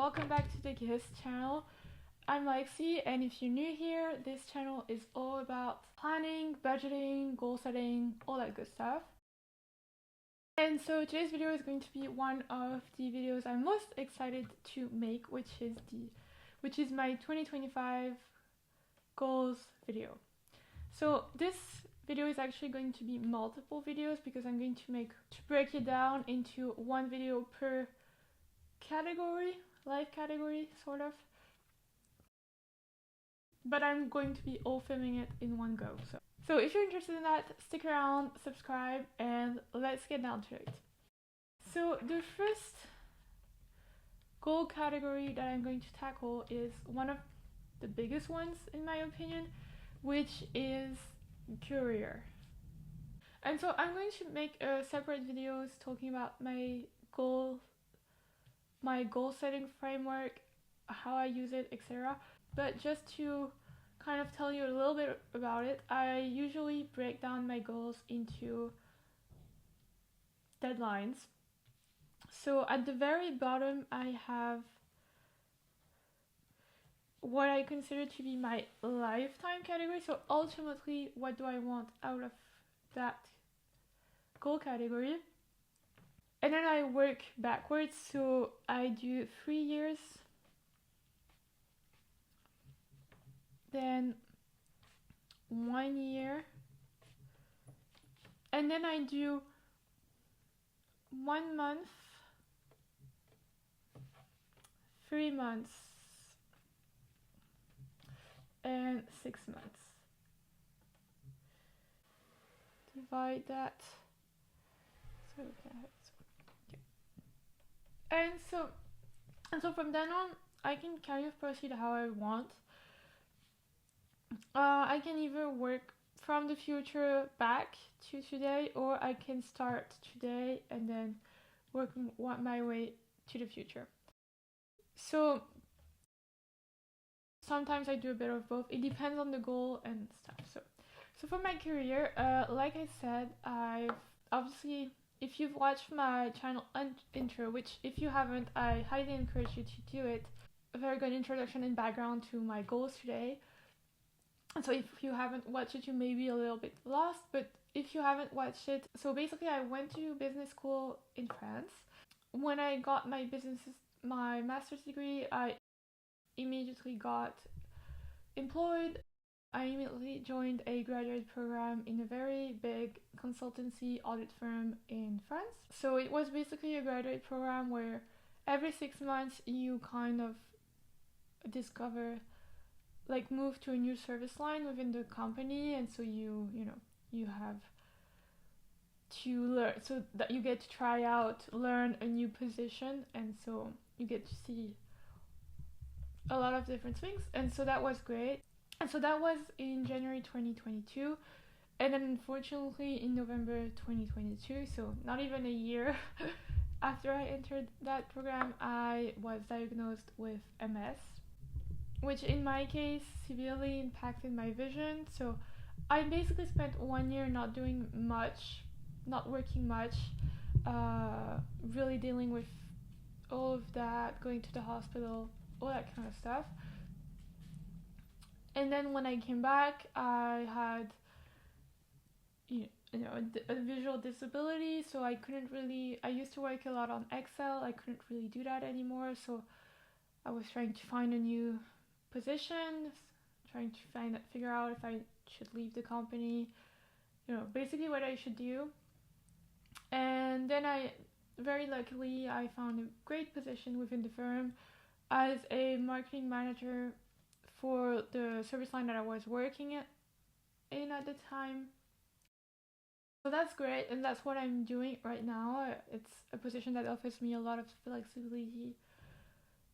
welcome back to the Guest channel. I'm Lexi, and if you're new here, this channel is all about planning, budgeting, goal setting, all that good stuff. And so today's video is going to be one of the videos I'm most excited to make, which is my 2025 goals video. So this video is actually going to be multiple videos because I'm going to break it down into one video per category, life category, sort of. But I'm going to be all filming it in one go. So if you're interested in that, stick around, subscribe, and let's get down to it. So the first goal category that I'm going to tackle is one of the biggest ones in my opinion, which is career. And so I'm going to make separate videos talking about my goal setting framework, how I use it, etc. But just to kind of tell you a little bit about it, I usually break down my goals into deadlines. So at the very bottom I have what I consider to be my lifetime category. So ultimately, what do I want out of that goal category? And then I work backwards, so I do 3 years, then 1 year, and then I do 1 month, 3 months, and 6 months. Divide that. And so from then on, I can kind of proceed how I want. I can either work from the future back to today, or I can start today and then work my way to the future. So sometimes I do a bit of both. It depends on the goal and stuff. So for my career, like I said, I've obviously, if you've watched my channel intro, which if you haven't, I highly encourage you to do it, a very good introduction and background to my goals today. And so if you haven't watched it, you may be a little bit lost, but if you haven't watched it, so basically I went to business school in France. When I got my master's degree, I immediately got employed. I immediately joined a graduate program in a very big consultancy audit firm in France. So it was basically a graduate program where every 6 months you kind of discover, like, move to a new service line within the company, and so you have to learn, so that you get to try out, learn a new position, and so you get to see a lot of different things, and so that was great. And so that was in January 2022, and then unfortunately in November 2022, so not even a year after I entered that program, I was diagnosed with MS, which in my case severely impacted my vision. So I basically spent 1 year not doing much, not working much, really dealing with all of that, going to the hospital, all that kind of stuff. And then when I came back, I had a visual disability, so I used to work a lot on Excel. I couldn't really do that anymore, so I was trying to find a new position, trying to figure out if I should leave the company, basically what I should do. And then very luckily, I found a great position within the firm as a marketing manager for the service line that I was working in at the time. So that's great, and that's what I'm doing right now. It's a position that offers me a lot of flexibility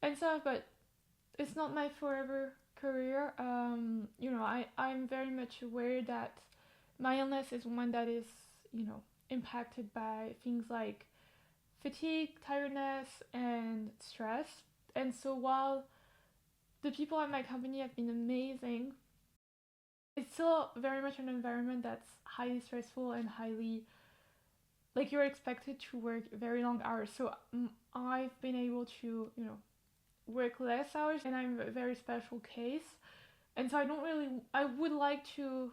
and stuff, but it's not my forever career. I'm very much aware that my illness is one that is, impacted by things like fatigue, tiredness, and stress. And so while the people at my company have been amazing, it's still very much an environment that's highly stressful and highly, like, you're expected to work very long hours. So I've been able to, work less hours, and I'm a very special case. And so I would like to,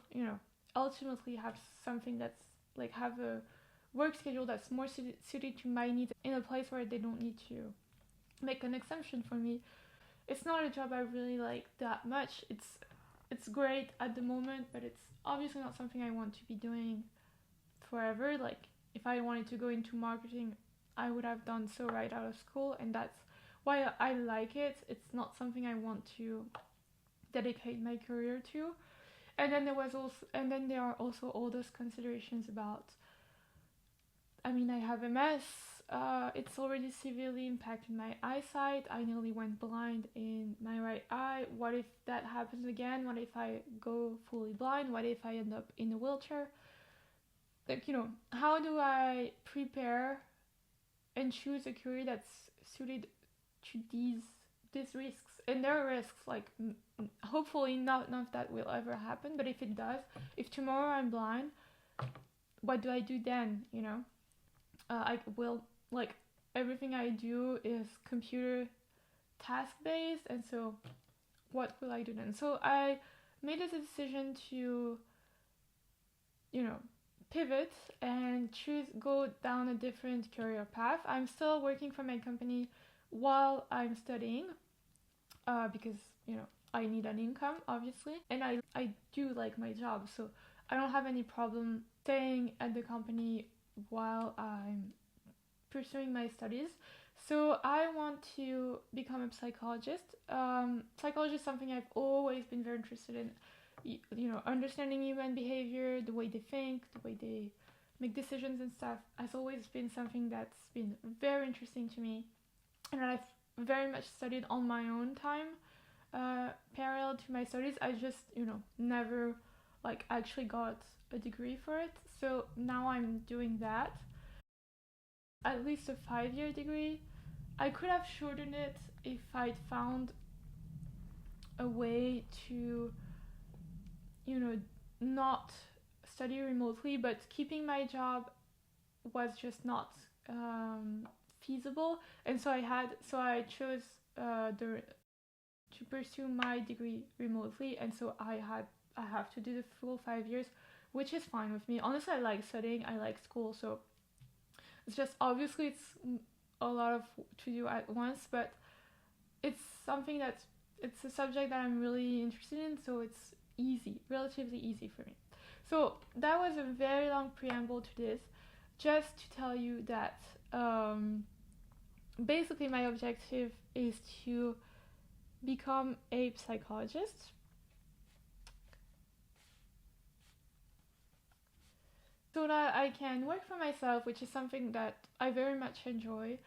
ultimately have something that's like have a work schedule that's more suited to my needs in a place where they don't need to make an exemption for me. It's not a job I really like that much. It's great at the moment, but it's obviously not something I want to be doing forever. Like if I wanted to go into marketing, I would have done so right out of school, and that's why I like it. It's not something I want to dedicate my career to. And then there are also all those considerations about, I mean, I have MS. It's already severely impacted my eyesight. I nearly went blind in my right eye. What if that happens again? What if I go fully blind? What if I end up in a wheelchair? Like, how do I prepare and choose a career that's suited to these risks? And there are risks, like hopefully none of that will ever happen, but if it does, if tomorrow I'm blind, what do I do then? I will, like, everything I do is computer task based, and so what will I do then? So I made a decision to, pivot and go down a different career path. I'm still working for my company while I'm studying, because I need an income, obviously, and I do like my job, so I don't have any problem staying at the company while I'm pursuing my studies. So I want to become a psychologist. Psychology is something I've always been very interested in. Understanding human behavior, the way they think, the way they make decisions and stuff, has always been something that's been very interesting to me, and I've very much studied on my own time, parallel to my studies. I just, never like actually got a degree for it. So now I'm doing that. At least a 5-year degree. I could have shortened it if I'd found a way to, not study remotely, but keeping my job was just not feasible, and so I chose to pursue my degree remotely, and so I have to do the full 5 years, which is fine with me. Honestly, I like studying, I like school, so it's just, obviously it's a lot of to do at once, but it's a subject that I'm really interested in, so it's relatively easy for me. So that was a very long preamble to this, just to tell you that basically my objective is to become a psychologist. So that I can work for myself, which is something that I very much enjoy,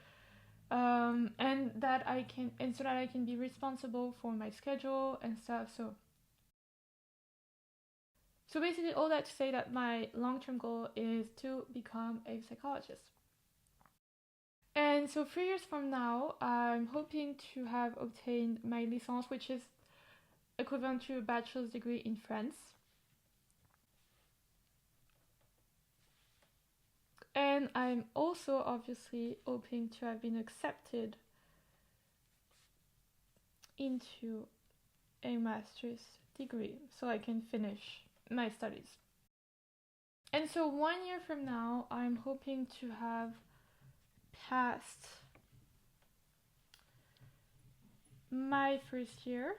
and so that I can be responsible for my schedule and stuff. So basically, all that to say that my long-term goal is to become a psychologist. And so 3 years from now, I'm hoping to have obtained my licence, which is equivalent to a bachelor's degree in France. And I'm also obviously hoping to have been accepted into a master's degree so I can finish my studies. And so 1 year from now, I'm hoping to have passed my first year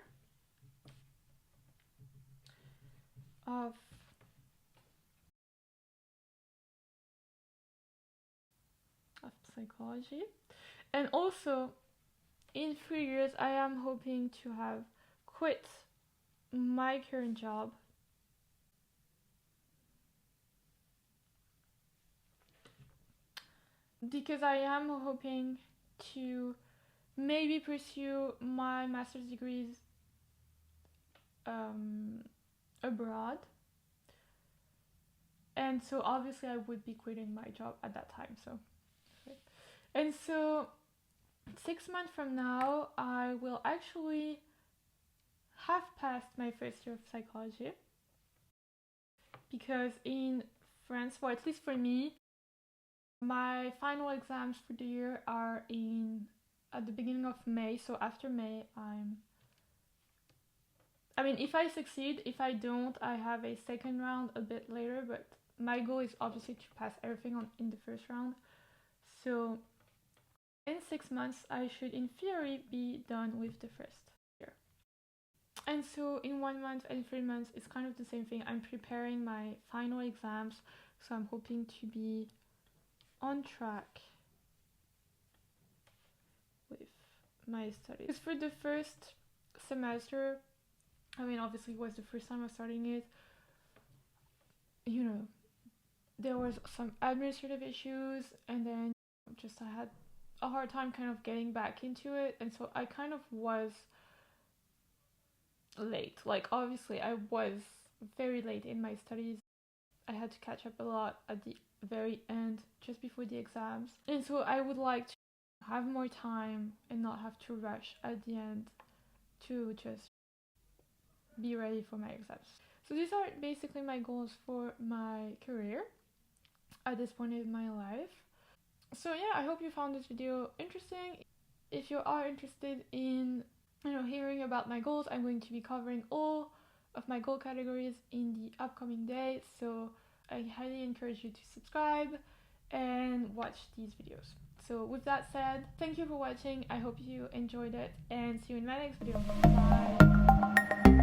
of psychology, and also in 3 years I am hoping to have quit my current job because I am hoping to maybe pursue my master's degrees abroad, and so obviously I would be quitting my job at that time. And so 6 months from now, I will actually have passed my first year of psychology, because in France, or at least for me, my final exams for the year are in at the beginning of May. So after May, I mean, if I succeed, if I don't, I have a second round a bit later, but my goal is obviously to pass everything on in the first round. So in 6 months, I should in theory be done with the first year. And so in 1 month and 3 months, it's kind of the same thing. I'm preparing my final exams, so I'm hoping to be on track with my studies. Because for the first semester, I mean, obviously it was the first time I was starting it, you know, there was some administrative issues, and then just I had a hard time kind of getting back into it, and so I kind of was late. Like, obviously I was very late in my studies. I had to catch up a lot at the very end, just before the exams, and so I would like to have more time and not have to rush at the end to just be ready for my exams. So these are basically my goals for my career at this point in my life. So yeah, I hope you found this video interesting. If you are interested in hearing about my goals, I'm going to be covering all of my goal categories in the upcoming days, so I highly encourage you to subscribe and watch these videos. So with that said, thank you for watching. I hope you enjoyed it, and see you in my next video. Bye.